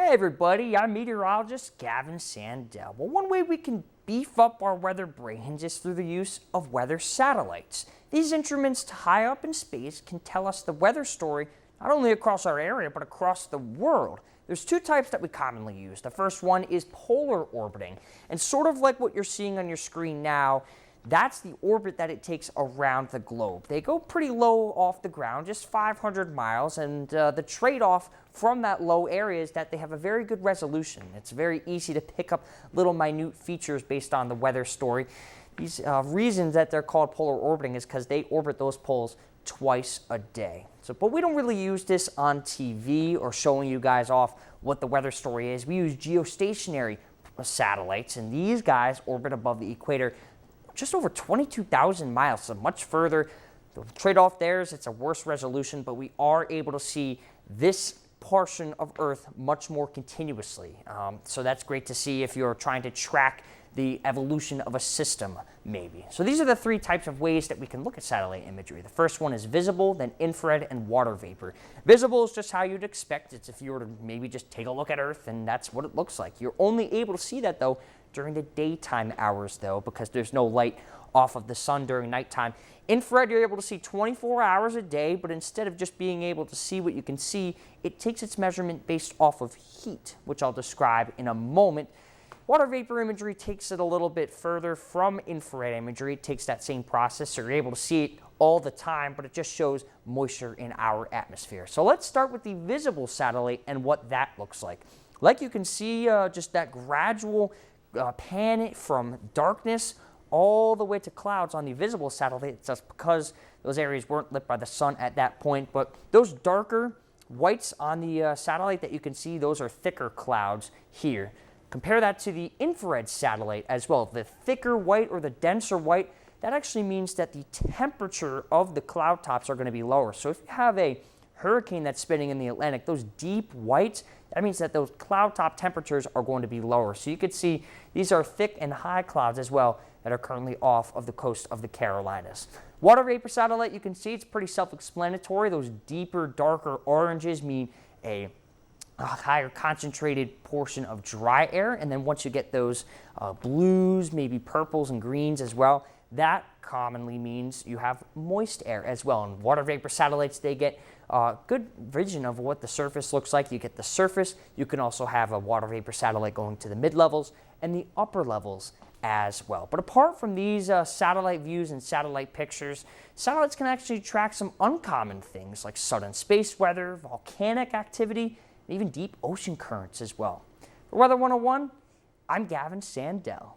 Hey everybody, I'm meteorologist Gavin Sandell. Well, one way we can beef up our weather brains is through the use of weather satellites. These instruments high up in space can tell us the weather story not only across our area but across the world. There's two types that we commonly use. The first one is polar orbiting, and sort of like what you're seeing on your screen now, that's the orbit that it takes around the globe. They go pretty low off the ground, just 500 miles, and the trade-off from that low area is that they have a very good resolution. It's very easy to pick up little minute features based on the weather story. These reasons that they're called polar orbiting is because they orbit those poles twice a day. But we don't really use this on TV or showing you guys off what the weather story is. We use geostationary satellites, and these guys orbit above the equator just over 22,000 miles, so much further. The trade-off there is it's a worse resolution, but we are able to see this portion of Earth much more continuously. So that's great to see if you're trying to track the evolution of a system, maybe. So these are the three types of ways that we can look at satellite imagery. The first one is visible, then infrared, and water vapor. Visible is just how you'd expect. It's if you were to maybe just take a look at Earth, and that's what it looks like. You're only able to see that, though, during the daytime hours, though, because there's no light off of the sun during nighttime. Infrared, you're able to see 24 hours a day, but instead of just being able to see what you can see, it takes its measurement based off of heat, which I'll describe in a moment. Water vapor imagery takes it a little bit further from infrared imagery. It takes that same process, so you're able to see it all the time, but it just shows moisture in our atmosphere. So let's start with the visible satellite and what that looks like. Like you can see, just that gradual pan from darkness all the way to clouds on the visible satellite. That's because those areas weren't lit by the sun at that point, but those darker whites on the satellite that you can see, those are thicker clouds here. Compare that to the infrared satellite as well. The thicker white or the denser white, that actually means that the temperature of the cloud tops are going to be lower. So if you have a hurricane that's spinning in the Atlantic, those deep whites, that means that those cloud top temperatures are going to be lower. So you can see these are thick and high clouds as well that are currently off of the coast of the Carolinas. Water vapor satellite, you can see it's pretty self-explanatory. Those deeper, darker oranges mean a higher concentrated portion of dry air, and then once you get those blues, maybe purples and greens as well, that commonly means you have moist air as well. And water vapor satellites, they get good vision of what the surface looks like. You get the surface. You can also have a water vapor satellite going to the mid-levels and the upper levels as well. But apart from these satellite views and satellite pictures, satellites can actually track some uncommon things like sudden space weather, volcanic activity, and even deep ocean currents as well. For Weather 101, I'm Gavin Sandell.